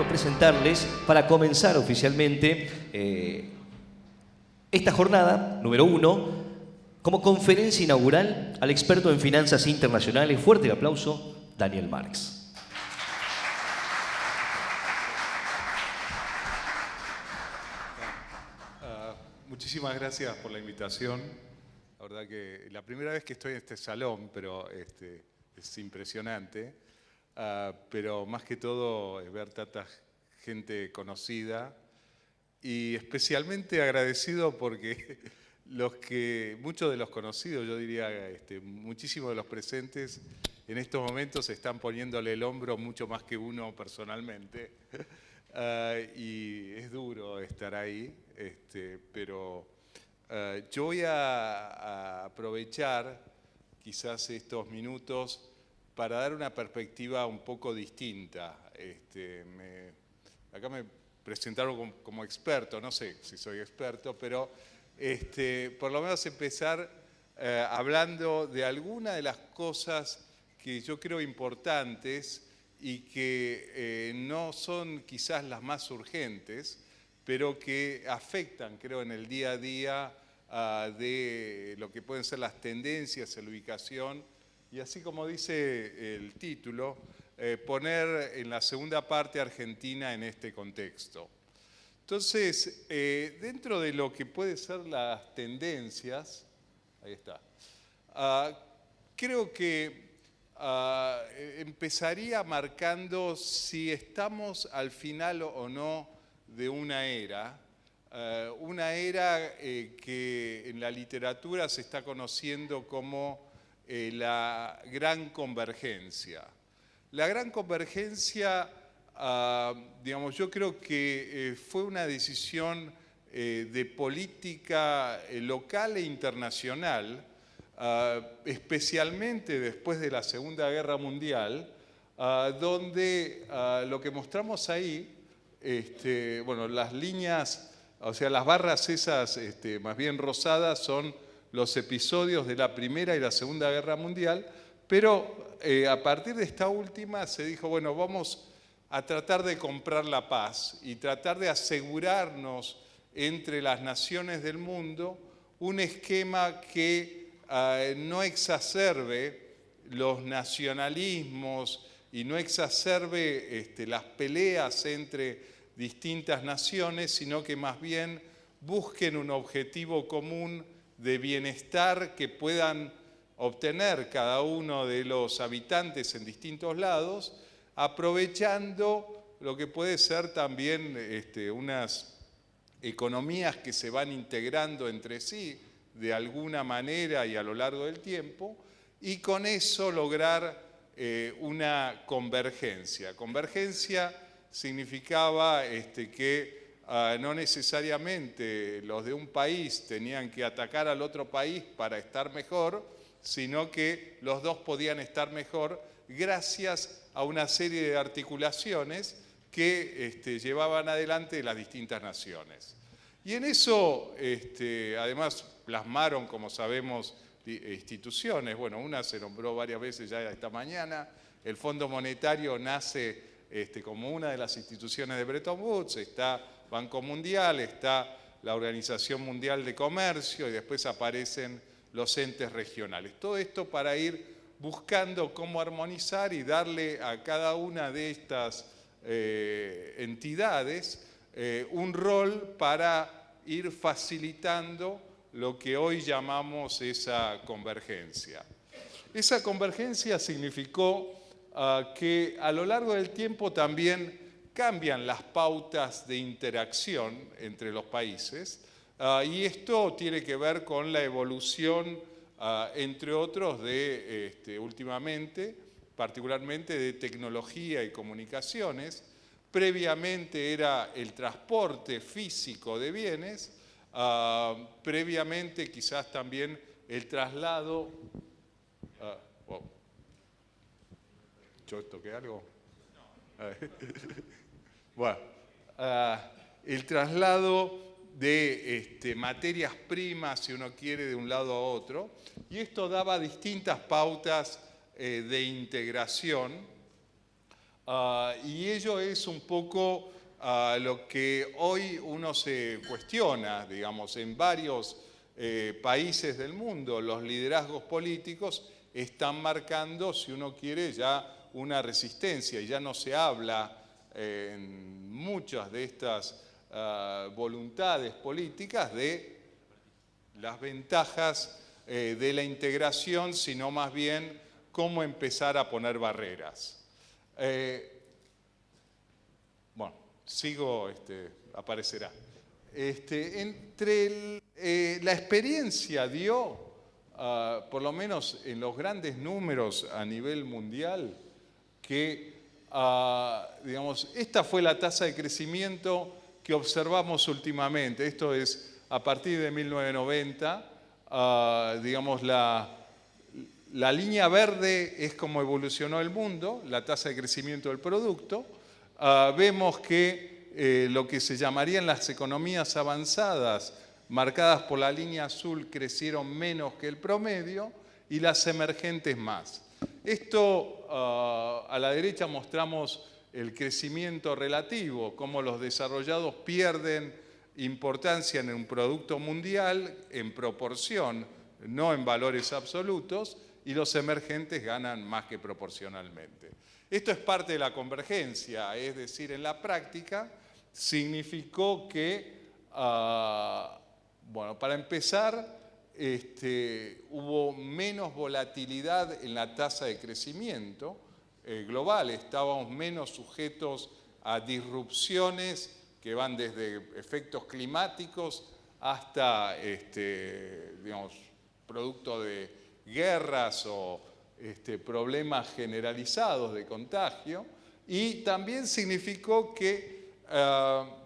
quiero presentarles para comenzar oficialmente esta jornada, número 1, como conferencia inaugural al experto en finanzas internacionales. Fuerte el aplauso, Daniel Marx. Muchísimas gracias por la invitación. La verdad que la primera vez que estoy en este salón, pero es impresionante. Pero más que todo es ver tanta gente conocida y especialmente agradecido porque muchos de los conocidos, yo diría muchísimos de los presentes en estos momentos están poniéndole el hombro mucho más que uno personalmente. Y es duro estar ahí, pero yo voy a aprovechar quizás estos minutos para dar una perspectiva un poco distinta. Acá me presentaron como experto, no sé si soy experto, pero por lo menos empezar hablando de algunas de las cosas que yo creo importantes y que no son quizás las más urgentes, pero que afectan, creo, en el día a día de lo que pueden ser las tendencias, la ubicación, y así como dice el título, poner en la segunda parte Argentina en este contexto. Entonces, dentro de lo que pueden ser las tendencias, ahí está, creo que empezaría marcando si estamos al final o no de una era que en la literatura se está conociendo como la Gran Convergencia. La Gran Convergencia, digamos, yo creo que fue una decisión de política local e internacional, especialmente después de la Segunda Guerra Mundial, donde lo que mostramos ahí, bueno, las líneas, o sea, las barras esas más bien rosadas son los episodios de la Primera y la Segunda Guerra Mundial, pero a partir de esta última se dijo, bueno, vamos a tratar de comprar la paz y tratar de asegurarnos entre las naciones del mundo un esquema que no exacerbe los nacionalismos y no exacerbe las peleas entre distintas naciones, sino que más bien busquen un objetivo común de bienestar que puedan obtener cada uno de los habitantes en distintos lados, aprovechando lo que puede ser también unas economías que se van integrando entre sí de alguna manera y a lo largo del tiempo, y con eso lograr una convergencia. Convergencia significaba que no necesariamente los de un país tenían que atacar al otro país para estar mejor, sino que los dos podían estar mejor gracias a una serie de articulaciones que llevaban adelante las distintas naciones. Y en eso, además, plasmaron, como sabemos, instituciones. Bueno, una se nombró varias veces ya esta mañana. El Fondo Monetario nace como una de las instituciones de Bretton Woods. Está Banco Mundial, está la Organización Mundial de Comercio y después aparecen los entes regionales. Todo esto para ir buscando cómo armonizar y darle a cada una de estas entidades un rol para ir facilitando lo que hoy llamamos esa convergencia. Esa convergencia significó que a lo largo del tiempo también cambian las pautas de interacción entre los países y esto tiene que ver con la evolución, entre otros, de últimamente, particularmente de tecnología y comunicaciones. Previamente era el transporte físico de bienes, previamente quizás también el traslado. Wow. ¿Yo toqué algo? Bueno, el traslado de materias primas, si uno quiere, de un lado a otro, y esto daba distintas pautas de integración Y ello es un poco lo que hoy uno se cuestiona, digamos, en varios países del mundo. Los liderazgos políticos están marcando, si uno quiere, ya una resistencia, y ya no se habla en muchas de estas voluntades políticas de las ventajas de la integración, sino más bien cómo empezar a poner barreras. Bueno, sigo, aparecerá. La experiencia dio, por lo menos en los grandes números a nivel mundial, que, digamos, esta fue la tasa de crecimiento que observamos últimamente. Esto es a partir de 1990, digamos, la línea verde es como evolucionó el mundo, la tasa de crecimiento del producto. Vemos que lo que se llamarían las economías avanzadas, marcadas por la línea azul, crecieron menos que el promedio, y las emergentes más. Esto, a la derecha mostramos el crecimiento relativo, cómo los desarrollados pierden importancia en un producto mundial en proporción, no en valores absolutos, y los emergentes ganan más que proporcionalmente. Esto es parte de la convergencia, es decir, en la práctica significó que, bueno, para empezar, hubo menos volatilidad en la tasa de crecimiento global, estábamos menos sujetos a disrupciones que van desde efectos climáticos hasta, digamos, producto de guerras o problemas generalizados de contagio, y también significó que,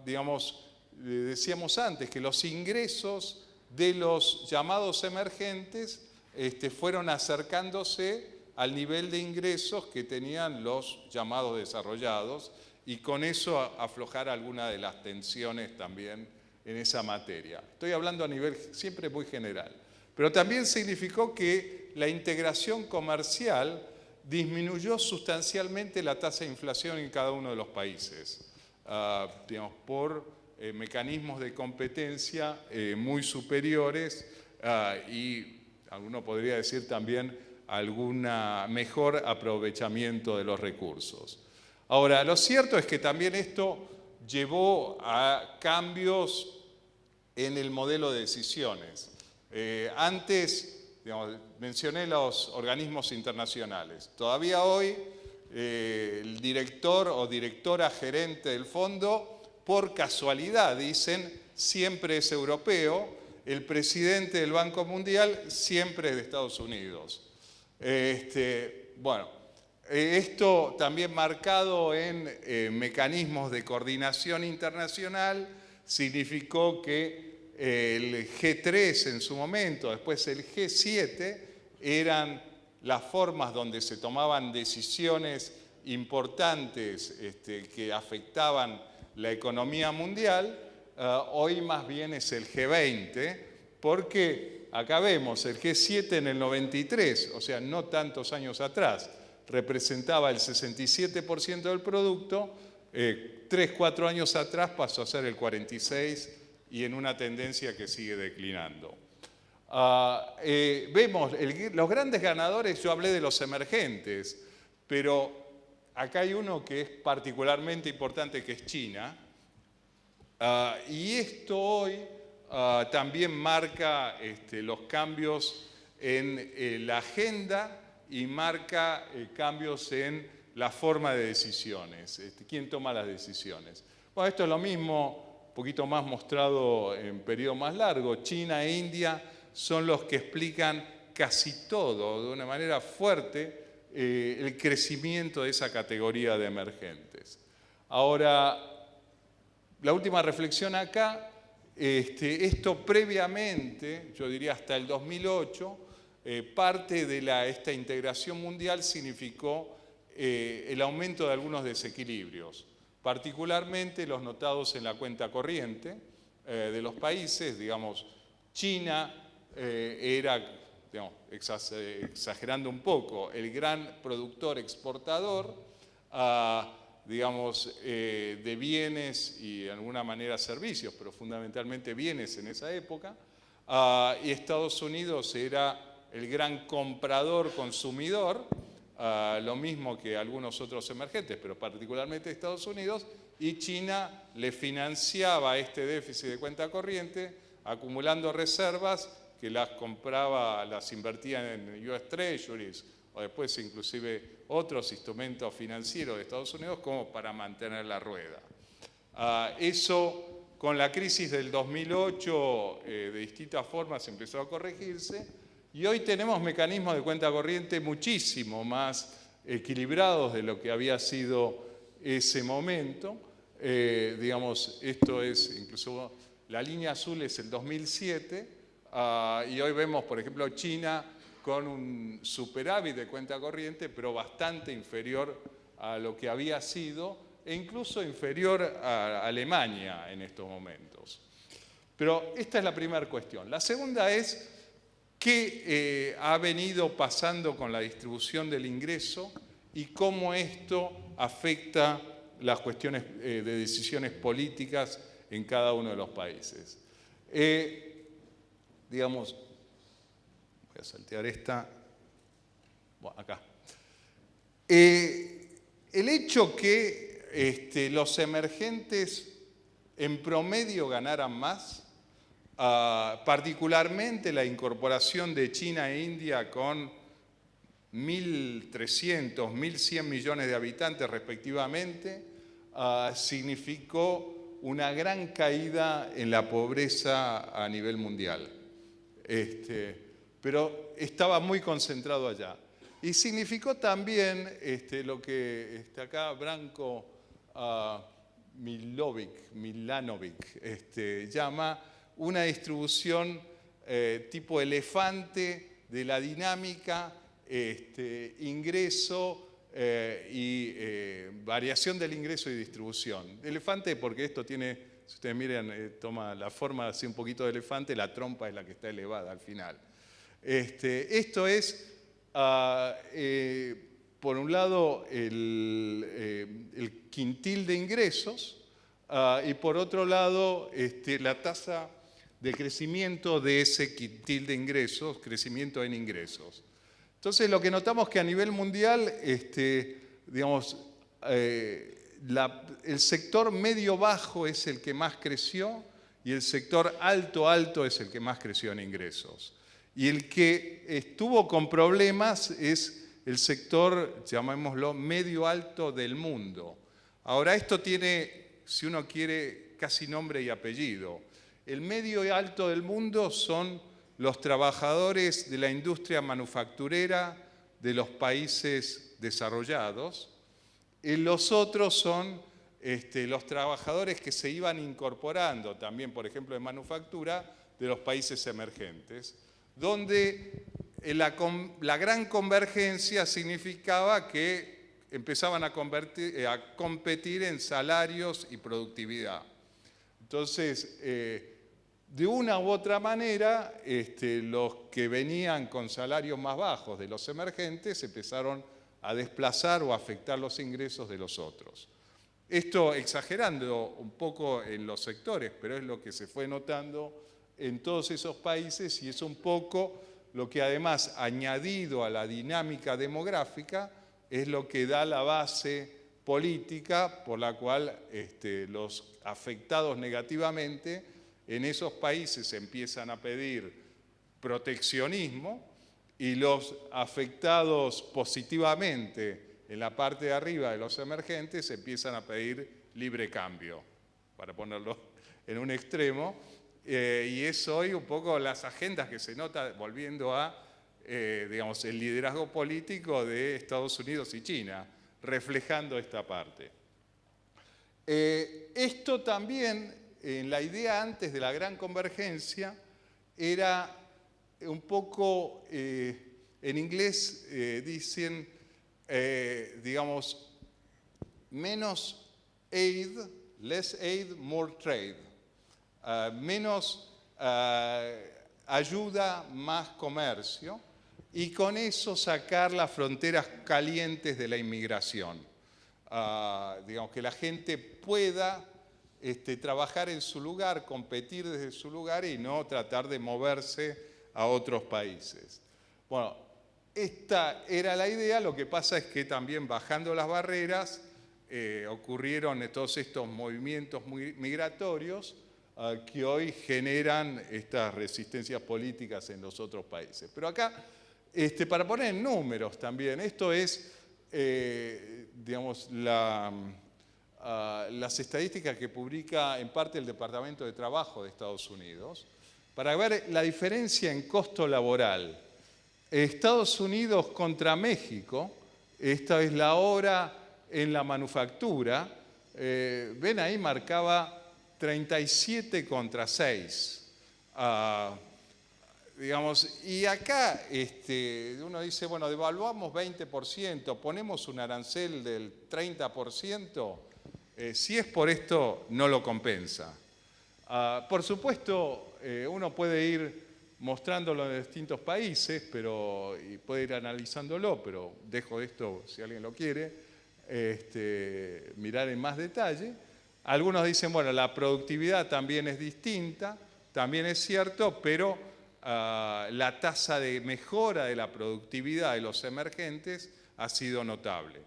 digamos, decíamos antes, que los ingresos de los llamados emergentes fueron acercándose al nivel de ingresos que tenían los llamados desarrollados, y con eso aflojar alguna de las tensiones también en esa materia. Estoy hablando a nivel siempre muy general. Pero también significó que la integración comercial disminuyó sustancialmente la tasa de inflación en cada uno de los países, digamos, por mecanismos de competencia muy superiores y alguno podría decir también algún mejor aprovechamiento de los recursos. Ahora, lo cierto es que también esto llevó a cambios en el modelo de decisiones. Antes, digamos, mencioné los organismos internacionales. Todavía hoy el director o directora gerente del fondo, por casualidad, dicen, siempre es europeo. El presidente del Banco Mundial siempre es de Estados Unidos. Bueno, esto también marcado en mecanismos de coordinación internacional significó que el G3 en su momento, después el G7, eran las formas donde se tomaban decisiones importantes que afectaban la economía mundial. Hoy más bien es el G20, porque acá vemos el G7 en el 93, o sea, no tantos años atrás, representaba el 67% del producto, 3-4 años atrás pasó a ser el 46%, y en una tendencia que sigue declinando. Vemos los grandes ganadores. Yo hablé de los emergentes, pero acá hay uno que es particularmente importante, que es China, y esto hoy también marca los cambios en la agenda y marca cambios en la forma de decisiones, quién toma las decisiones. Bueno, esto es lo mismo, un poquito más mostrado en periodo más largo. China e India son los que explican casi todo, de una manera fuerte, el crecimiento de esa categoría de emergentes. Ahora, la última reflexión acá, esto previamente, yo diría hasta el 2008, parte de esta integración mundial significó el aumento de algunos desequilibrios, particularmente los notados en la cuenta corriente de los países. Digamos, China era, digamos, exagerando un poco, el gran productor exportador, digamos, de bienes y de alguna manera servicios, pero fundamentalmente bienes en esa época, y Estados Unidos era el gran comprador consumidor, lo mismo que algunos otros emergentes, pero particularmente Estados Unidos, y China le financiaba este déficit de cuenta corriente, acumulando reservas que las compraba, las invertía en US Treasuries, o después inclusive otros instrumentos financieros de Estados Unidos como para mantener la rueda. Eso con la crisis del 2008 de distintas formas empezó a corregirse y hoy tenemos mecanismos de cuenta corriente muchísimo más equilibrados de lo que había sido ese momento. Digamos, esto es incluso la línea azul es el 2007 y hoy vemos, por ejemplo, China con un superávit de cuenta corriente, pero bastante inferior a lo que había sido, e incluso inferior a Alemania en estos momentos. Pero esta es la primera cuestión. La segunda es qué ha venido pasando con la distribución del ingreso y cómo esto afecta las cuestiones de decisiones políticas en cada uno de los países. Digamos, voy a saltear esta, bueno, acá. El hecho que los emergentes en promedio ganaran más, particularmente la incorporación de China e India con 1.300, 1.100 millones de habitantes respectivamente, significó una gran caída en la pobreza a nivel mundial. Pero estaba muy concentrado allá. Y significó también lo que acá Branko Milanovic llama una distribución tipo elefante de la dinámica, ingreso y variación del ingreso y distribución. Elefante porque esto tiene, si ustedes miran, toma la forma así un poquito de elefante, la trompa es la que está elevada al final. Esto es, por un lado, el quintil de ingresos y por otro lado, la tasa de crecimiento de ese quintil de ingresos, crecimiento en ingresos. Entonces, lo que notamos que a nivel mundial, digamos, el sector medio-bajo es el que más creció y el sector alto-alto es el que más creció en ingresos. Y el que estuvo con problemas es el sector, llamémoslo, medio-alto del mundo. Ahora, esto tiene, si uno quiere, casi nombre y apellido. El medio y alto del mundo son los trabajadores de la industria manufacturera de los países desarrollados. Y los otros son los trabajadores que se iban incorporando también, por ejemplo, en manufactura de los países emergentes, donde la gran convergencia significaba que empezaban a competir en salarios y productividad. Entonces, de una u otra manera, los que venían con salarios más bajos de los emergentes empezaron a desplazar o a afectar los ingresos de los otros. Esto exagerando un poco en los sectores, pero es lo que se fue notando en todos esos países y es un poco lo que además, añadido a la dinámica demográfica, es lo que da la base política por la cual los afectados negativamente en esos países empiezan a pedir proteccionismo y los afectados positivamente en la parte de arriba de los emergentes empiezan a pedir libre cambio, para ponerlo en un extremo. Y es hoy un poco las agendas que se nota volviendo a, digamos, el liderazgo político de Estados Unidos y China, reflejando esta parte. Esto también, en la idea antes de la gran convergencia, era un poco, en inglés dicen, digamos, menos aid, less aid, more trade. Menos ayuda, más comercio, y con eso sacar las fronteras calientes de la inmigración. digamos, que la gente pueda trabajar en su lugar, competir desde su lugar y no tratar de moverse a otros países. Bueno, esta era la idea, lo que pasa es que también bajando las barreras ocurrieron todos estos movimientos migratorios que hoy generan estas resistencias políticas en los otros países. Pero acá, para poner en números también, esto es, digamos, las estadísticas que publica en parte el Departamento de Trabajo de Estados Unidos, para ver la diferencia en costo laboral. Estados Unidos contra México, esta es la hora en la manufactura, ven ahí marcaba 37 contra 6. Digamos, y acá uno dice, bueno, devaluamos 20%, ponemos un arancel del 30%, si es por esto, no lo compensa. Por supuesto, uno puede ir mostrándolo en distintos países, y puede ir analizándolo, pero dejo esto si alguien lo quiere, mirar en más detalle. Algunos dicen, bueno, la productividad también es distinta, también es cierto, pero la tasa de mejora de la productividad de los emergentes ha sido notable.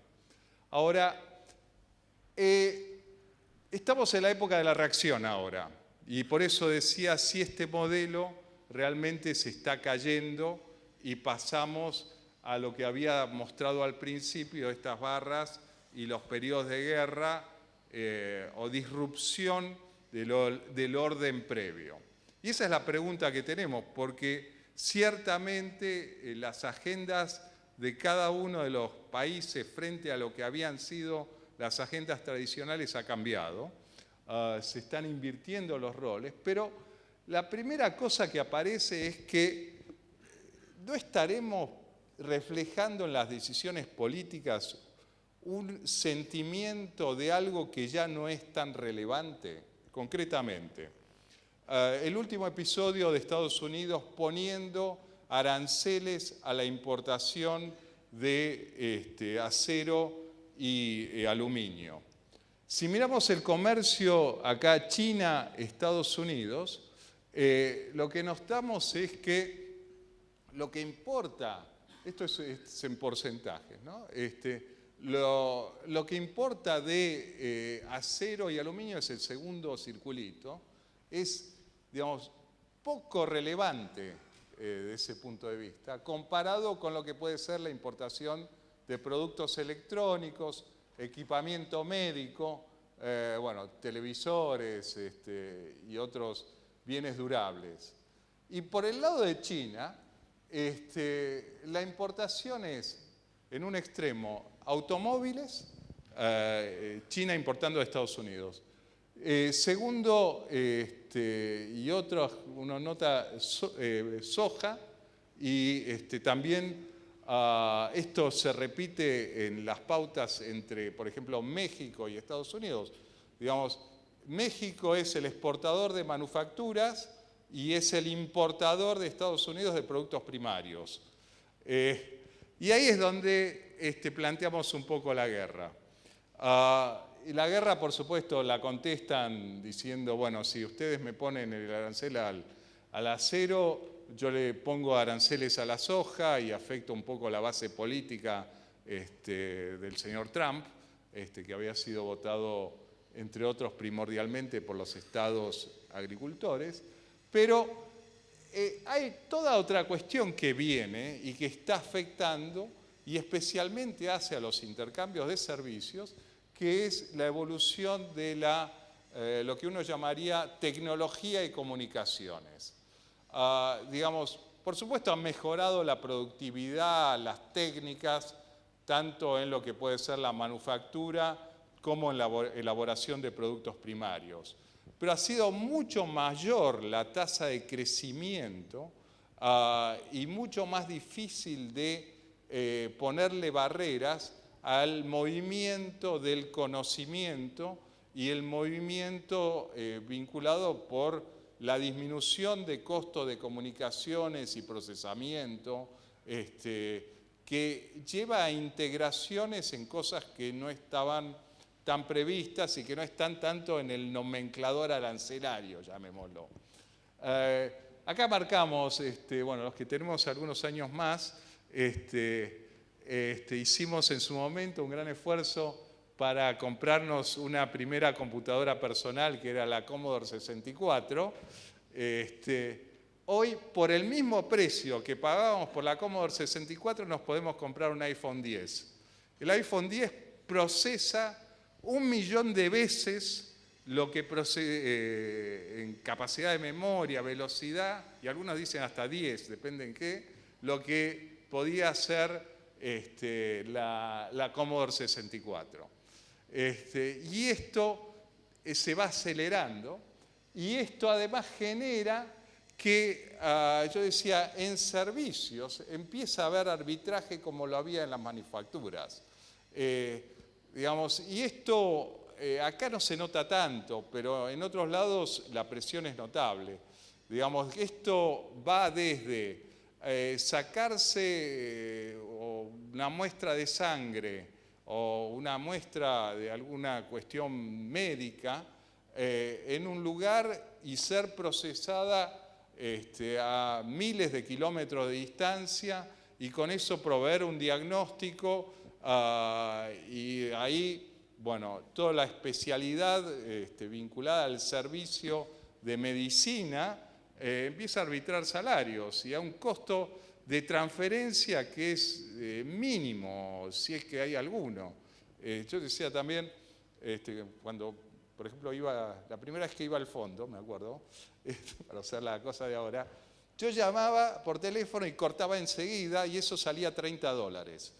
Ahora, estamos en la época de la reacción ahora, y por eso decía, si este modelo realmente se está cayendo y pasamos a lo que había mostrado al principio, estas barras y los periodos de guerra o disrupción del orden previo. Y esa es la pregunta que tenemos, porque ciertamente las agendas de cada uno de los países frente a lo que habían sido las agendas tradicionales ha cambiado, se están invirtiendo los roles, pero la primera cosa que aparece es que no estaremos reflejando en las decisiones políticas un sentimiento de algo que ya no es tan relevante, concretamente. El último episodio de Estados Unidos poniendo aranceles a la importación de acero y aluminio. Si miramos el comercio acá, China, Estados Unidos, lo que notamos es que lo que importa, esto es en porcentajes, ¿no? Lo que importa de acero y aluminio es el segundo circulito, es, digamos, poco relevante de ese punto de vista, comparado con lo que puede ser la importación de productos electrónicos, equipamiento médico, bueno, televisores y otros bienes durables. Y por el lado de China, la importación es, en un extremo, automóviles, China importando de Estados Unidos. Segundo, y otros, uno nota soja, y también esto se repite en las pautas entre, por ejemplo, México y Estados Unidos. Digamos, México es el exportador de manufacturas y es el importador de Estados Unidos de productos primarios. Y ahí es donde planteamos un poco la guerra. Y la guerra, por supuesto, la contestan diciendo, bueno, si ustedes me ponen el arancel al acero, yo le pongo aranceles a la soja y afecto un poco la base política del señor Trump, que había sido votado, entre otros, primordialmente por los estados agricultores. Pero hay toda otra cuestión que viene y que está afectando, y especialmente hacia los intercambios de servicios, que es la evolución de lo que uno llamaría tecnología y comunicaciones. Digamos, por supuesto han mejorado la productividad, las técnicas, tanto en lo que puede ser la manufactura como en la elaboración de productos primarios. Pero ha sido mucho mayor la tasa de crecimiento y mucho más difícil de ponerle barreras al movimiento del conocimiento y el movimiento vinculado por la disminución de costos de comunicaciones y procesamiento, que que lleva a integraciones en cosas que no estaban tan previstas y que no están tanto en el nomenclador arancelario, llamémoslo. Acá marcamos, bueno, los que tenemos algunos años más, hicimos en su momento un gran esfuerzo para comprarnos una primera computadora personal que era la Commodore 64. Hoy, por el mismo precio que pagábamos por la Commodore 64, nos podemos comprar un iPhone X. El iPhone X procesa 1 millón de veces lo que procede en capacidad de memoria, velocidad, y algunos dicen hasta 10, depende en qué, lo que podía hacer la Commodore 64. Y esto se va acelerando, y esto además genera que, yo decía, en servicios empieza a haber arbitraje como lo había en las manufacturas. Digamos, y esto acá no se nota tanto, pero en otros lados la presión es notable. Digamos, esto va desde sacarse una muestra de sangre o una muestra de alguna cuestión médica en un lugar y ser procesada a miles de kilómetros de distancia y con eso proveer un diagnóstico y ahí, bueno, toda la especialidad vinculada al servicio de medicina empieza a arbitrar salarios y a un costo de transferencia que es mínimo, si es que hay alguno. Yo decía también, cuando, por ejemplo, la primera vez que iba al fondo, me acuerdo, para hacer la cosa de ahora, yo llamaba por teléfono y cortaba enseguida y eso salía $30.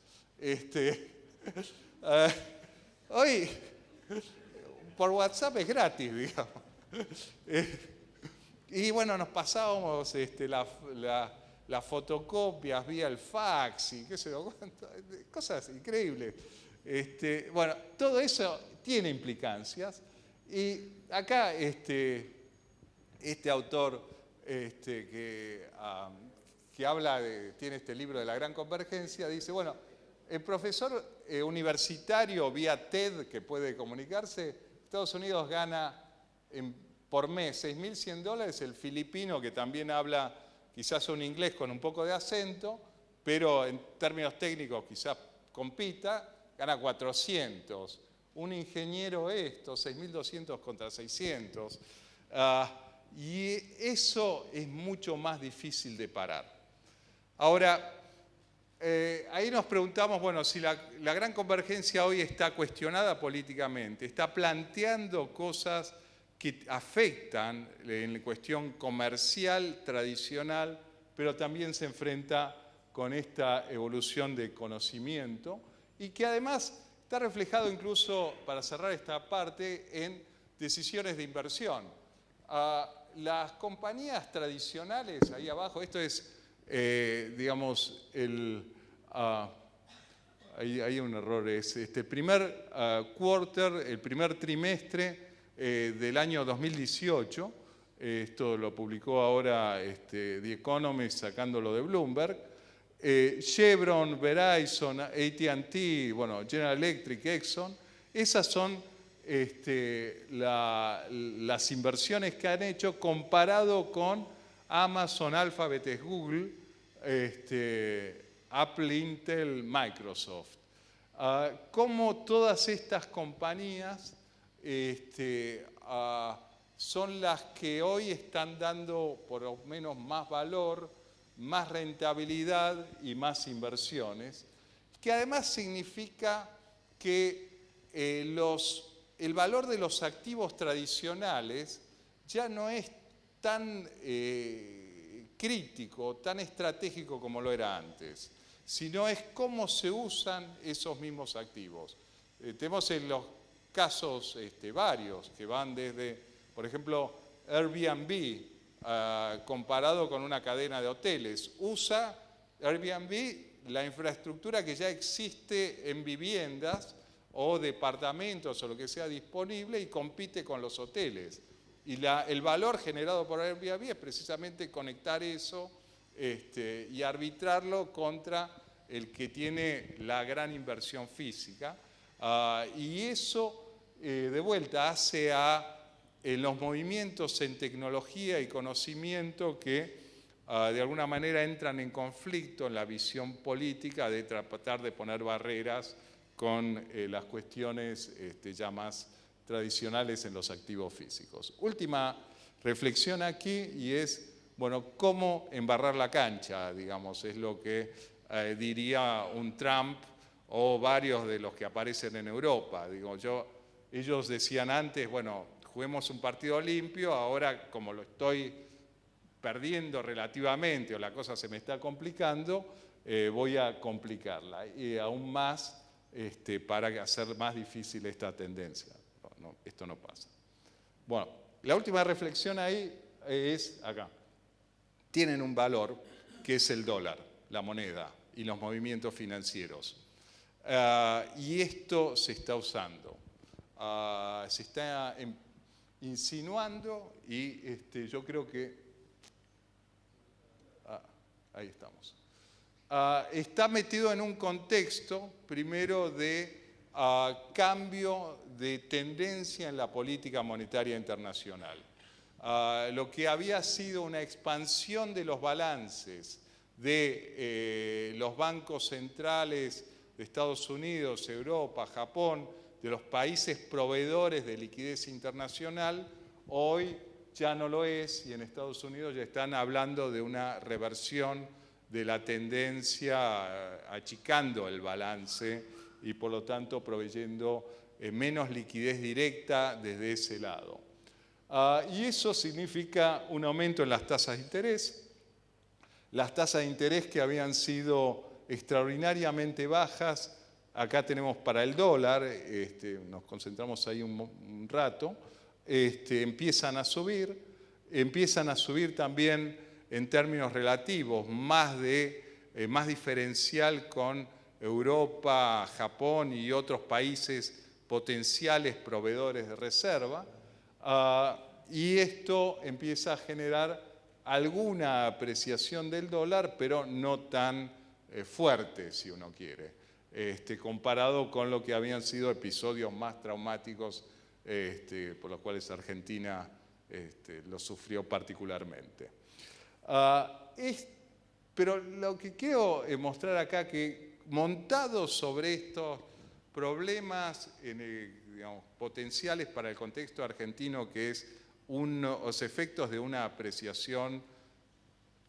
Hoy, por WhatsApp es gratis, digamos. Y bueno, nos pasábamos las fotocopias vía el fax y qué sé yo, cosas increíbles. Bueno, todo eso tiene implicancias y acá este autor que habla tiene este libro de la gran convergencia, dice, bueno, el profesor universitario vía TED que puede comunicarse, Estados Unidos gana por mes $6.100, el filipino que también habla quizás un inglés con un poco de acento, pero en términos técnicos quizás compita, gana 400. Un ingeniero 6.200 contra 600. Y eso es mucho más difícil de parar. Ahora, ahí nos preguntamos, bueno, si la gran convergencia hoy está cuestionada políticamente, está planteando cosas que afectan en la cuestión comercial, tradicional, pero también se enfrenta con esta evolución de conocimiento y que además está reflejado incluso, para cerrar esta parte, en decisiones de inversión. Las compañías tradicionales, ahí abajo, esto es, digamos, hay un error, es el primer quarter, el primer trimestre del año 2018, esto lo publicó ahora The Economist sacándolo de Bloomberg, Chevron, Verizon, AT&T, bueno, General Electric, Exxon, esas son las inversiones que han hecho comparado con Amazon, Alphabet, Google, Apple, Intel, Microsoft. Cómo todas estas compañías son las que hoy están dando por lo menos más valor, más rentabilidad y más inversiones, que además significa que el valor de los activos tradicionales ya no es tan crítico, tan estratégico como lo era antes, sino es cómo se usan esos mismos activos. Tenemos en los casos varios que van desde, por ejemplo, Airbnb, comparado con una cadena de hoteles. Usa Airbnb la infraestructura que ya existe en viviendas o departamentos o lo que sea disponible y compite con los hoteles. Y el valor generado por Airbnb es precisamente conectar eso y arbitrarlo contra el que tiene la gran inversión física, y eso de vuelta hace a los movimientos en tecnología y conocimiento que de alguna manera entran en conflicto en la visión política de tratar de poner barreras con las cuestiones ya más tradicionales en los activos físicos. Última reflexión aquí, y es, bueno, cómo embarrar la cancha, digamos, es lo que diría un Trump o varios de los que aparecen en Europa. Digo, ellos decían antes, bueno, juguemos un partido limpio, ahora como lo estoy perdiendo relativamente o la cosa se me está complicando, voy a complicarla y aún más para hacer más difícil esta tendencia. No, esto no pasa. Bueno, la última reflexión ahí es acá. Tienen un valor que es el dólar, la moneda y los movimientos financieros. Y esto se está usando. Se está insinuando y yo creo que... ahí estamos. Está metido en un contexto, primero, de cambio de tendencia en la política monetaria internacional. Lo que había sido una expansión de los balances de los bancos centrales de Estados Unidos, Europa, Japón, de los países proveedores de liquidez internacional, hoy ya no lo es, y en Estados Unidos ya están hablando de una reversión de la tendencia, achicando el balance y por lo tanto proveyendo menos liquidez directa desde ese lado. Y eso significa un aumento en las tasas de interés. Las tasas de interés que habían sido extraordinariamente bajas, acá tenemos para el dólar, nos concentramos ahí un rato, empiezan a subir también en términos relativos, más diferencial con Europa, Japón y otros países potenciales proveedores de reserva, y esto empieza a generar alguna apreciación del dólar, pero no tan fuerte, si uno quiere, comparado con lo que habían sido episodios más traumáticos por los cuales Argentina lo sufrió particularmente. Pero lo que quiero mostrar acá, que montado sobre estos problemas digamos, potenciales para el contexto argentino, que es los efectos de una apreciación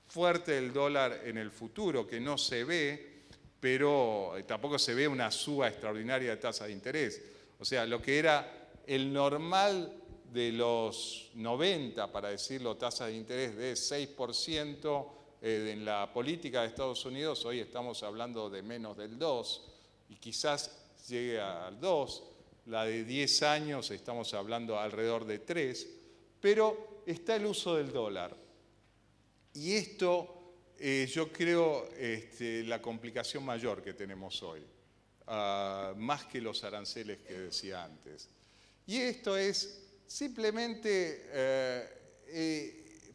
fuerte del dólar en el futuro, que no se ve, pero tampoco se ve una suba extraordinaria de tasa de interés. O sea, lo que era el normal de los 90, para decirlo, tasas de interés de 6% en la política de Estados Unidos, hoy estamos hablando de menos del 2%, y quizás llegue al 2%, la de 10 años estamos hablando alrededor de 3%, pero está el uso del dólar. Y esto yo creo la complicación mayor que tenemos hoy, más que los aranceles que decía antes. Y esto es simplemente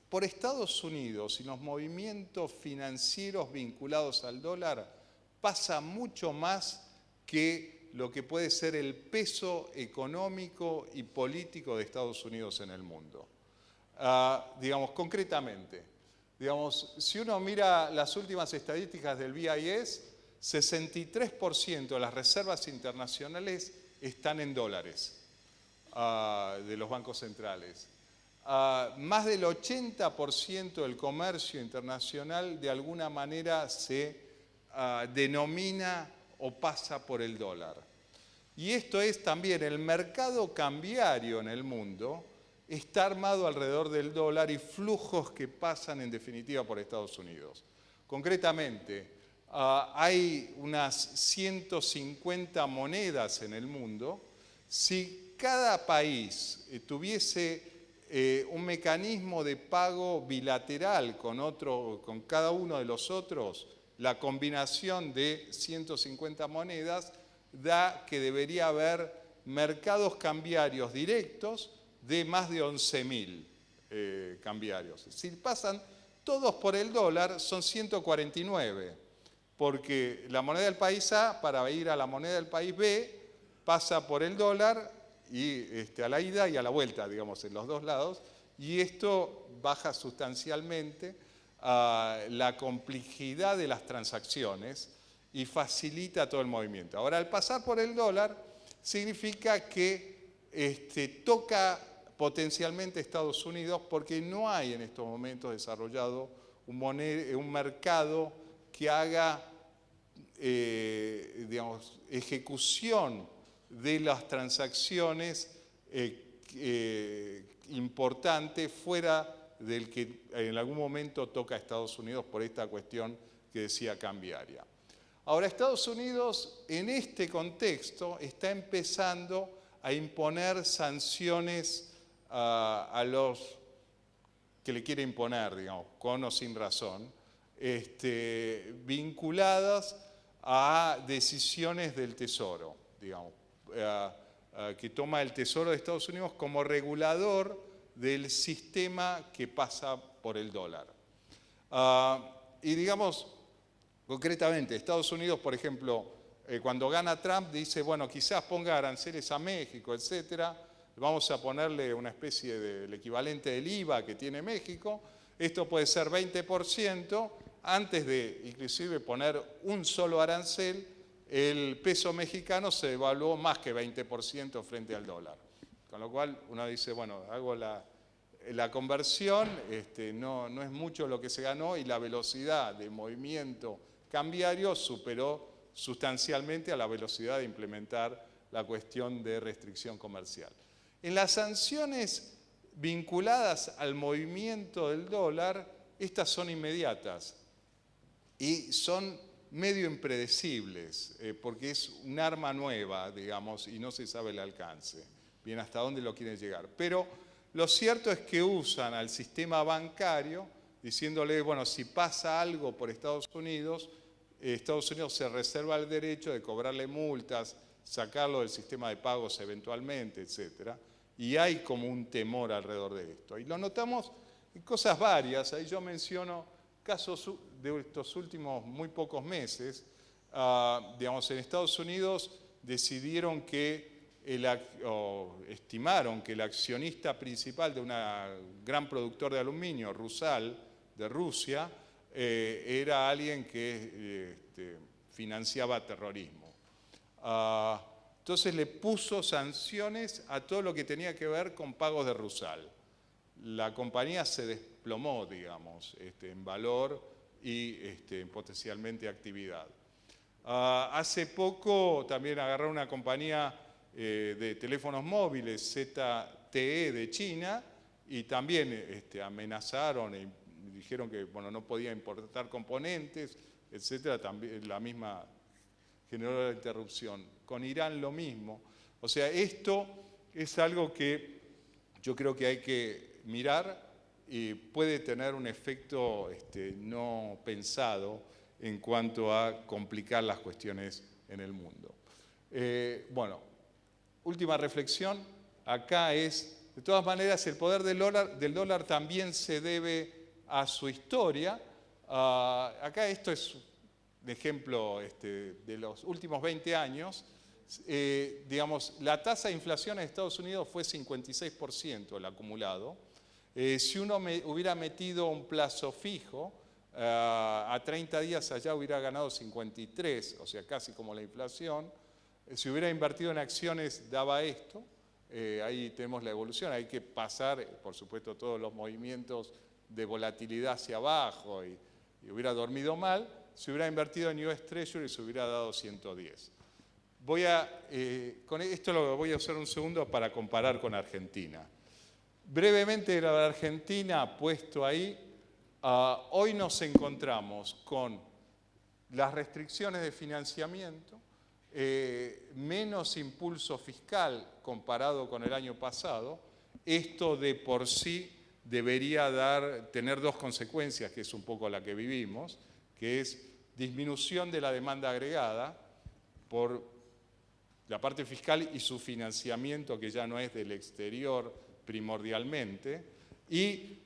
por Estados Unidos y los movimientos financieros vinculados al dólar pasa mucho más que lo que puede ser el peso económico y político de Estados Unidos en el mundo. Digamos, concretamente, si uno mira las últimas estadísticas del BIS, 63% de las reservas internacionales están en dólares de los bancos centrales. Más del 80% del comercio internacional de alguna manera se denomina o pasa por el dólar. Y esto es también el mercado cambiario en el mundo, está armado alrededor del dólar y flujos que pasan en definitiva por Estados Unidos. Concretamente, hay unas 150 monedas en el mundo. Si cada país tuviese un mecanismo de pago bilateral con cada uno de los otros, la combinación de 150 monedas da que debería haber mercados cambiarios directos de más de 11.000 cambiarios. Si pasan todos por el dólar, son 149. porque la moneda del país A, para ir a la moneda del país B, pasa por el dólar y a la ida y a la vuelta, digamos, en los dos lados, y esto baja sustancialmente la complejidad de las transacciones y facilita todo el movimiento. Ahora, al pasar por el dólar, significa que toca potencialmente Estados Unidos porque no hay en estos momentos desarrollado un mercado que haga digamos, ejecución de las transacciones importante fuera del que en algún momento toca a Estados Unidos por esta cuestión que decía cambiaria. Ahora, Estados Unidos en este contexto está empezando a imponer sanciones a los que le quiere imponer, digamos, con o sin razón, vinculadas a decisiones del Tesoro, digamos, que toma el Tesoro de Estados Unidos como regulador del sistema que pasa por el dólar. Y digamos, concretamente, Estados Unidos, por ejemplo, cuando gana Trump, dice, bueno, quizás ponga aranceles a México, etcétera, vamos a ponerle una especie del equivalente del IVA que tiene México, esto puede ser 20%, antes de inclusive poner un solo arancel, el peso mexicano se devaluó más que 20% frente al dólar. Con lo cual uno dice, bueno, hago la conversión, no es mucho lo que se ganó y la velocidad de movimiento cambiario superó sustancialmente a la velocidad de implementar la cuestión de restricción comercial. En las sanciones vinculadas al movimiento del dólar, estas son inmediatas y son medio impredecibles, porque es un arma nueva, digamos, y no se sabe el alcance, bien hasta dónde lo quieren llegar. Pero lo cierto es que usan al sistema bancario, diciéndole, bueno, si pasa algo por Estados Unidos se reserva el derecho de cobrarle multas, sacarlo del sistema de pagos eventualmente, etcétera. Y hay como un temor alrededor de esto. Y lo notamos en cosas varias. Ahí yo menciono casos de estos últimos muy pocos meses. Digamos, en Estados Unidos decidieron estimaron que el accionista principal de un gran productor de aluminio, Rusal, de Rusia, era alguien que financiaba terrorismo. Entonces le puso sanciones a todo lo que tenía que ver con pagos de Rusal. La compañía se desplomó, digamos, en valor y potencialmente actividad. Hace poco también agarraron una compañía de teléfonos móviles, ZTE de China, y también amenazaron y dijeron que bueno, no podía importar componentes, etcétera, también la misma generó la interrupción. Con Irán lo mismo. O sea, esto es algo que yo creo que hay que mirar y puede tener un efecto no pensado en cuanto a complicar las cuestiones en el mundo. Bueno, última reflexión, acá es, de todas maneras, el poder del dólar también se debe a su historia. Acá esto es un ejemplo de los últimos 20 años. Digamos, la tasa de inflación en Estados Unidos fue 56% el acumulado. Si uno hubiera metido un plazo fijo, a 30 días allá hubiera ganado 53, o sea, casi como la inflación. Si hubiera invertido en acciones daba esto. Ahí tenemos la evolución, hay que pasar, por supuesto, todos los movimientos de volatilidad hacia abajo y hubiera dormido mal. Si hubiera invertido en US Treasury se hubiera dado 110. Con esto lo voy a usar un segundo para comparar con Argentina. Brevemente, la Argentina puesto ahí, hoy nos encontramos con las restricciones de financiamiento, menos impulso fiscal comparado con el año pasado. Esto de por sí debería tener dos consecuencias, que es un poco la que vivimos, que es disminución de la demanda agregada por la parte fiscal y su financiamiento, que ya no es del exterior primordialmente, y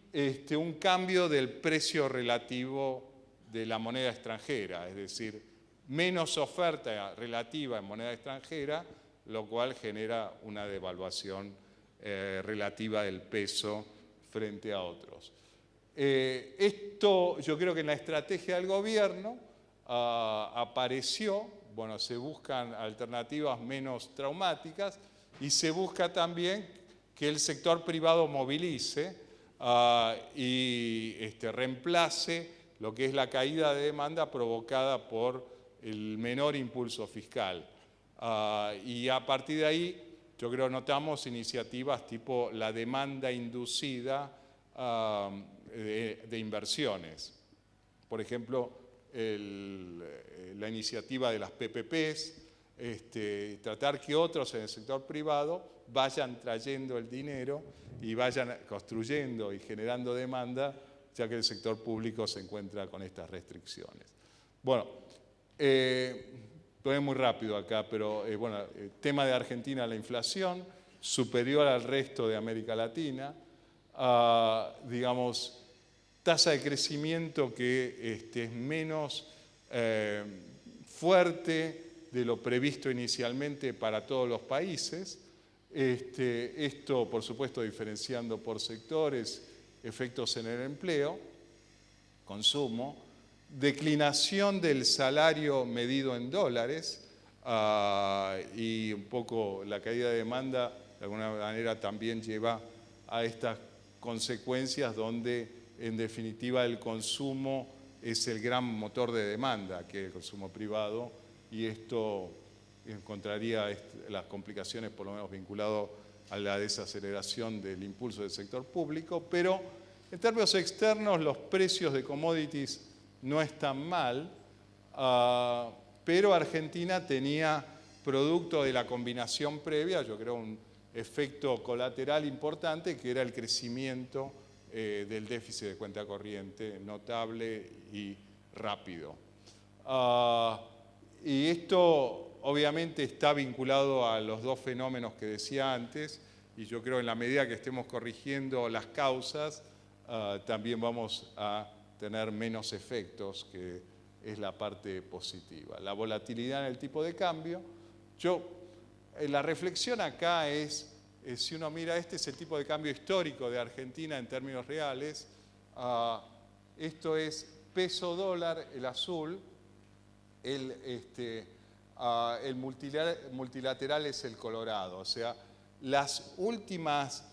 un cambio del precio relativo de la moneda extranjera, es decir, menos oferta relativa en moneda extranjera, lo cual genera una devaluación relativa del peso frente a otros. Esto yo creo que en la estrategia del gobierno apareció, bueno, se buscan alternativas menos traumáticas y se busca también que el sector privado movilice y reemplace lo que es la caída de demanda provocada por el menor impulso fiscal. Y a partir de ahí, yo creo notamos iniciativas tipo la demanda inducida de inversiones. Por ejemplo, la iniciativa de las PPPs, tratar que otros en el sector privado vayan trayendo el dinero y vayan construyendo y generando demanda, ya que el sector público se encuentra con estas restricciones. Bueno, voy muy rápido acá, pero bueno, el tema de Argentina, la inflación, superior al resto de América Latina, digamos, tasa de crecimiento que es menos fuerte de lo previsto inicialmente para todos los países. Esto, por supuesto, diferenciando por sectores, efectos en el empleo, consumo, declinación del salario medido en dólares y un poco la caída de demanda, de alguna manera también lleva a estas consecuencias donde, en definitiva, el consumo es el gran motor de demanda, que es el consumo privado, y esto encontraría las complicaciones, por lo menos vinculado a la desaceleración del impulso del sector público, pero en términos externos los precios de commodities no están mal, pero Argentina tenía, producto de la combinación previa, yo creo un efecto colateral importante, que era el crecimiento del déficit de cuenta corriente notable y rápido. Y esto obviamente está vinculado a los dos fenómenos que decía antes, y yo creo en la medida que estemos corrigiendo las causas, también vamos a tener menos efectos, que es la parte positiva. La volatilidad en el tipo de cambio. La reflexión acá es, si uno mira, este es el tipo de cambio histórico de Argentina en términos reales. Esto es peso dólar, el azul, el multilateral es el colorado. O sea, las últimas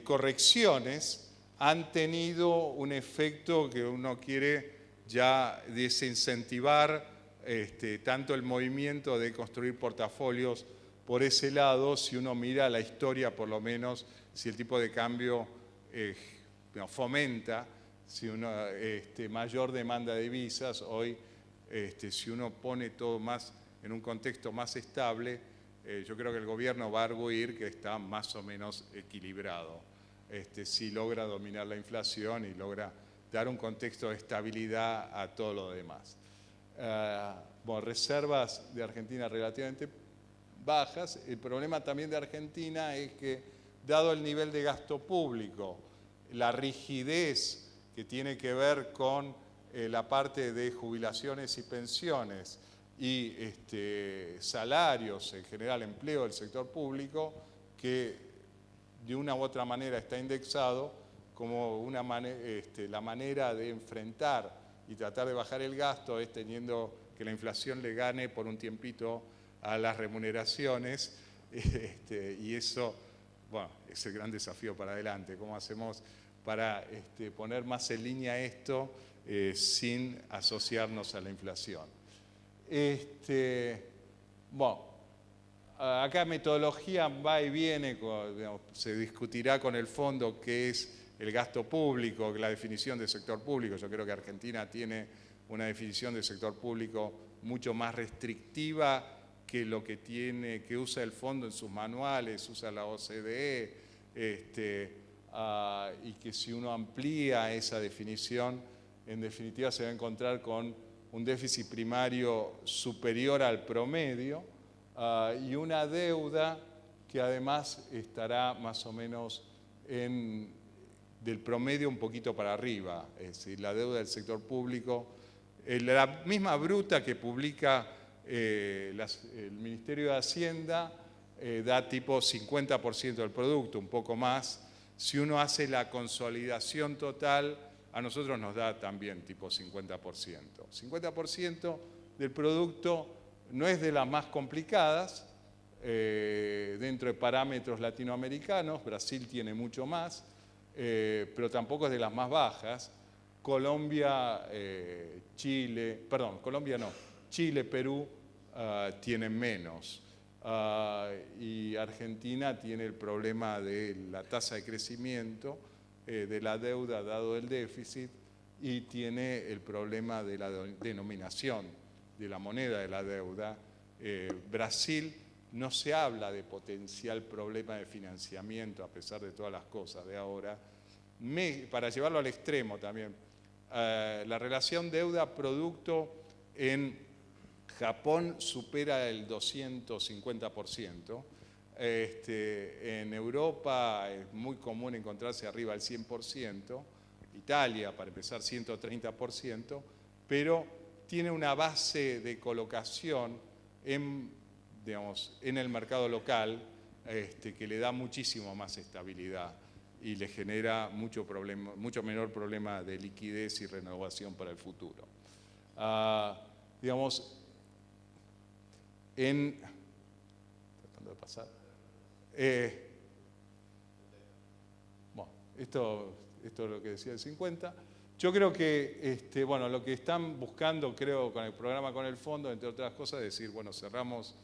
correcciones han tenido un efecto que uno quiere ya desincentivar tanto el movimiento de construir portafolios por ese lado. Si uno mira la historia, por lo menos, si el tipo de cambio fomenta mayor demanda de divisas, hoy si uno pone todo más en un contexto más estable, yo creo que el gobierno va a arguir que está más o menos equilibrado. Si logra dominar la inflación y logra dar un contexto de estabilidad a todo lo demás. Bueno, reservas de Argentina relativamente bajas. El problema también de Argentina es que, dado el nivel de gasto público, la rigidez que tiene que ver con la parte de jubilaciones y pensiones y salarios, en general empleo del sector público, que de una u otra manera está indexado como la manera de enfrentar y tratar de bajar el gasto es teniendo que la inflación le gane por un tiempito a las remuneraciones, y eso, bueno, es el gran desafío para adelante. ¿Cómo hacemos para poner más en línea esto sin asociarnos a la inflación? Bueno, acá metodología va y viene, digamos, se discutirá con el fondo qué es el gasto público, la definición del sector público. Yo creo que Argentina tiene una definición del sector público mucho más restrictiva que lo que usa el fondo en sus manuales, usa la OCDE, y que si uno amplía esa definición, en definitiva se va a encontrar con un déficit primario superior al promedio, y una deuda que además estará más o menos del promedio un poquito para arriba. Es decir, la deuda del sector público La misma bruta que publica el Ministerio de Hacienda da tipo 50% del producto, un poco más. Si uno hace la consolidación total, a nosotros nos da también tipo 50%. 50% del producto no es de las más complicadas, dentro de parámetros latinoamericanos. Brasil tiene mucho más, pero tampoco es de las más bajas. Colombia, Chile, Perú tienen menos. Y Argentina tiene el problema de la tasa de crecimiento, de la deuda dado el déficit, y tiene el problema de la denominación de la moneda de la deuda. Brasil no se habla de potencial problema de financiamiento a pesar de todas las cosas de ahora. Para llevarlo al extremo también, la relación deuda-producto en Japón supera el 250%. En Europa es muy común encontrarse arriba del 100%. Italia, para empezar, 130%, pero tiene una base de colocación en el mercado local que le da muchísimo más estabilidad y le genera mucho menor problema de liquidez y renovación para el futuro. Tratando de pasar. Bueno, esto es lo que decía el 50. Yo creo que lo que están buscando, creo, con el programa, con el fondo, entre otras cosas, es decir, bueno, cerramos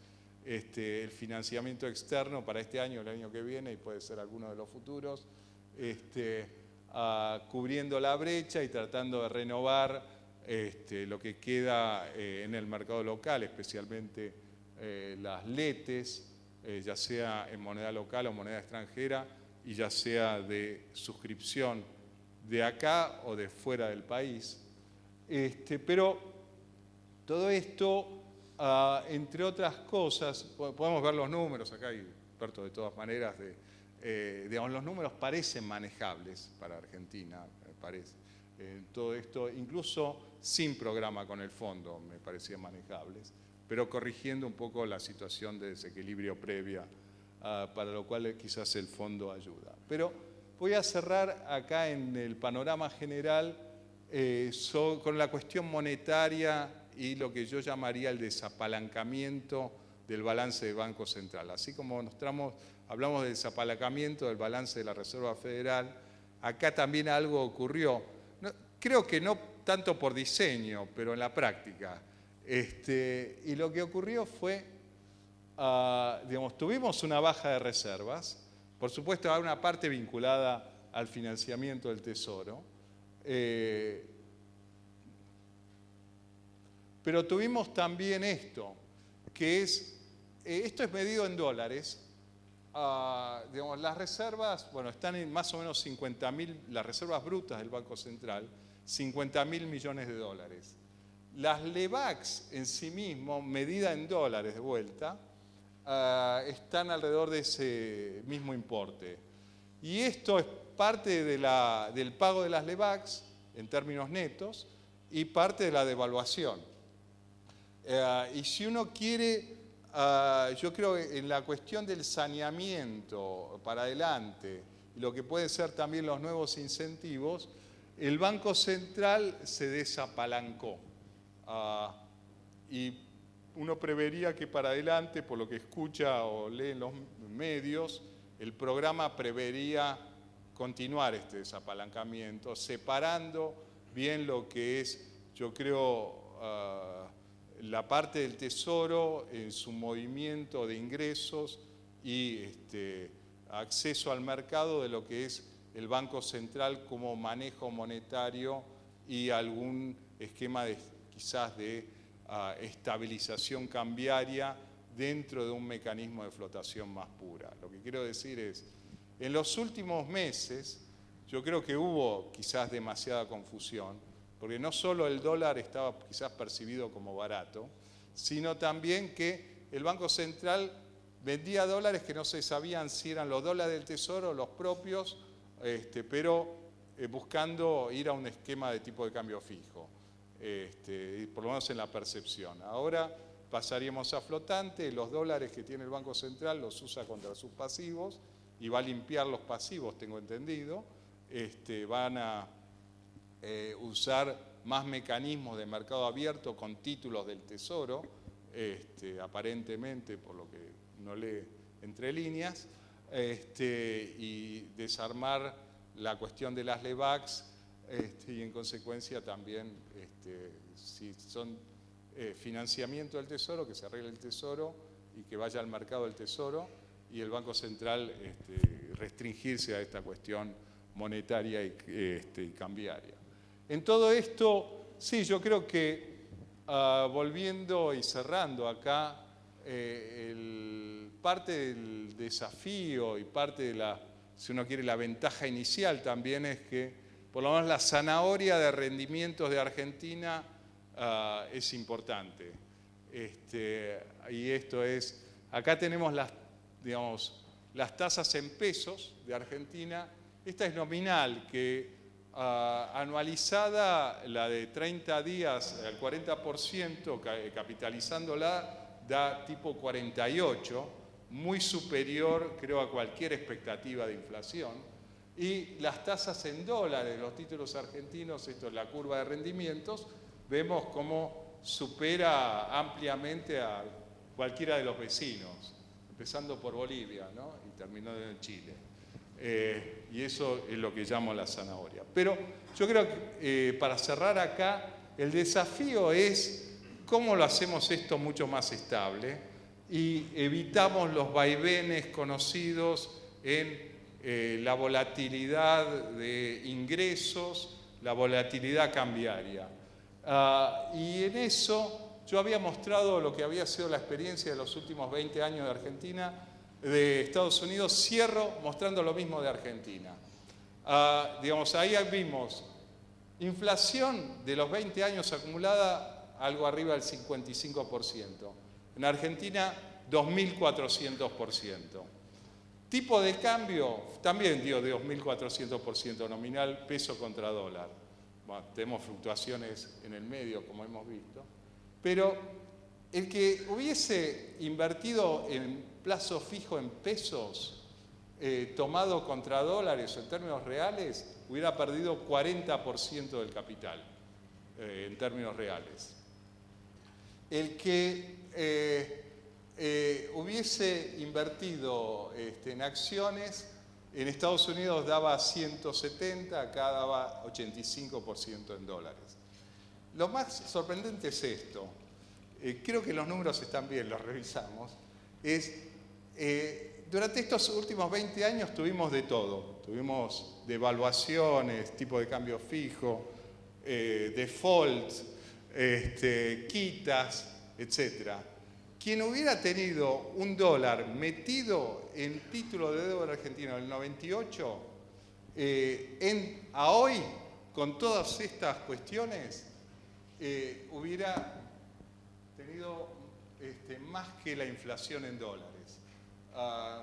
el financiamiento externo para este año, el año que viene, y puede ser alguno de los futuros, cubriendo la brecha y tratando de renovar lo que queda en el mercado local, especialmente las letes, ya sea en moneda local o moneda extranjera, y ya sea de suscripción de acá o de fuera del país. Pero todo esto, entre otras cosas, podemos ver los números, acá hay expertos de todas maneras, los números parecen manejables para Argentina, me parece. Todo esto, incluso sin programa con el fondo, me parecían manejables, pero corrigiendo un poco la situación de desequilibrio previa, para lo cual quizás el fondo ayuda. Pero voy a cerrar acá en el panorama general con la cuestión monetaria y lo que yo llamaría el desapalancamiento del balance del Banco Central. Así como hablamos del desapalancamiento del balance de la Reserva Federal, acá también algo ocurrió. Creo que no tanto por diseño, pero en la práctica. Y lo que ocurrió fue, tuvimos una baja de reservas. Por supuesto, hay una parte vinculada al financiamiento del Tesoro. Pero tuvimos también esto, que esto es medido en dólares. Las reservas, están en más o menos 50.000, las reservas brutas del Banco Central, 50.000 millones de dólares. Las LEVAX en sí mismo, medida en dólares de vuelta, están alrededor de ese mismo importe. Y esto es parte del pago de las LEVAX en términos netos y parte de la devaluación. Y si uno quiere, yo creo que en la cuestión del saneamiento para adelante, lo que pueden ser también los nuevos incentivos, el Banco Central se desapalancó. Y uno prevería que para adelante, por lo que escucha o lee en los medios, el programa prevería continuar este desapalancamiento, separando bien lo que es, yo creo, la parte del Tesoro en su movimiento de ingresos y acceso al mercado de lo que es el Banco Central como manejo monetario y algún esquema quizás de estabilización cambiaria dentro de un mecanismo de flotación más pura. Lo que quiero decir es, en los últimos meses yo creo que hubo quizás demasiada confusión, porque no solo el dólar estaba quizás percibido como barato, sino también que el Banco Central vendía dólares que no se sabían si eran los dólares del Tesoro o los propios, pero buscando ir a un esquema de tipo de cambio fijo. por lo menos en la percepción. Ahora pasaríamos a flotante, los dólares que tiene el Banco Central los usa contra sus pasivos y va a limpiar los pasivos, tengo entendido. Van a usar más mecanismos de mercado abierto con títulos del Tesoro, aparentemente, por lo que no lee entre líneas, y desarmar la cuestión de las LEVACs, y en consecuencia también, si son financiamiento del Tesoro, que se arregle el Tesoro y que vaya al mercado del Tesoro, y el Banco Central restringirse a esta cuestión monetaria y cambiaria. En todo esto, sí, yo creo que volviendo y cerrando acá, parte del desafío y parte de la, si uno quiere, la ventaja inicial también es que por lo menos la zanahoria de rendimientos de Argentina es importante. Y esto es, acá tenemos las tasas en pesos de Argentina. Esta es nominal, que anualizada, la de 30 días al 40%, capitalizándola, da tipo 48, muy superior, creo, a cualquier expectativa de inflación. Y las tasas en dólares, los títulos argentinos, esto es la curva de rendimientos, vemos cómo supera ampliamente a cualquiera de los vecinos, empezando por Bolivia, ¿no? Y terminando en Chile. Y eso es lo que llamo la zanahoria. Pero yo creo que para cerrar acá, el desafío es cómo lo hacemos esto mucho más estable y evitamos los vaivenes conocidos en la volatilidad de ingresos, la volatilidad cambiaria. Y en eso yo había mostrado lo que había sido la experiencia de los últimos 20 años de Argentina, de Estados Unidos. Cierro mostrando lo mismo de Argentina. Ahí vimos inflación de los 20 años acumulada algo arriba del 55%. En Argentina, 2.400%. Tipo de cambio, también dio 2.400% nominal, peso contra dólar. Bueno, tenemos fluctuaciones en el medio, como hemos visto. Pero el que hubiese invertido en plazo fijo en pesos, tomado contra dólares o en términos reales, hubiera perdido 40% del capital, en términos reales. El que hubiese invertido en acciones, en Estados Unidos daba 170, acá daba 85% en dólares. Lo más sorprendente es esto, creo que los números están bien, los revisamos, durante estos últimos 20 años tuvimos de todo, tuvimos devaluaciones, tipo de cambio fijo, defaults, quitas, etc. Quien hubiera tenido un dólar metido en título de deuda argentino en el 98, a hoy, con todas estas cuestiones, hubiera tenido más que la inflación en dólares,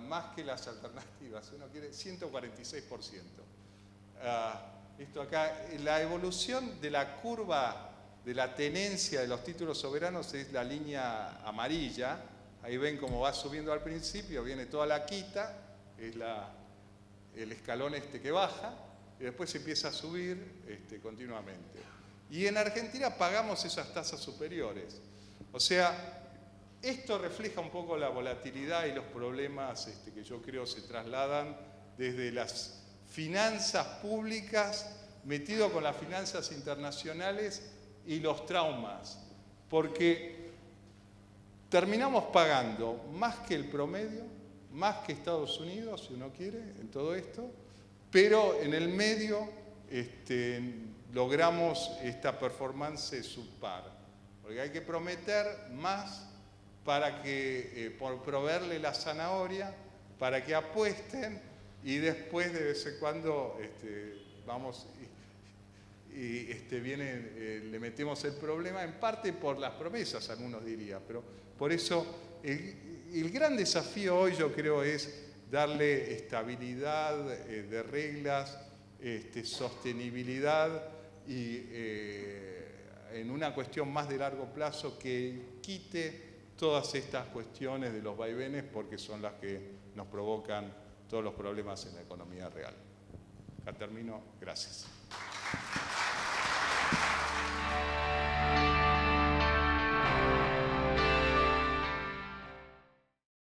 más que las alternativas, si uno quiere, 146%. Esto acá, la evolución de la curva de la tenencia de los títulos soberanos es la línea amarilla. Ahí ven cómo va subiendo al principio, viene toda la quita, es el escalón que baja, y después empieza a subir continuamente. Y en Argentina pagamos esas tasas superiores. O sea, esto refleja un poco la volatilidad y los problemas que yo creo se trasladan desde las finanzas públicas, metido con las finanzas internacionales y los traumas, porque terminamos pagando más que el promedio, más que Estados Unidos, si uno quiere, en todo esto, pero en el medio logramos esta performance subpar, porque hay que prometer más para que, por proveerle la zanahoria, para que apuesten y después de vez en cuando vamos y le metemos el problema, en parte por las promesas, algunos dirían, pero por eso el gran desafío hoy yo creo es darle estabilidad de reglas, sostenibilidad y en una cuestión más de largo plazo que quite todas estas cuestiones de los vaivenes, porque son las que nos provocan todos los problemas en la economía real. Acá termino. Gracias.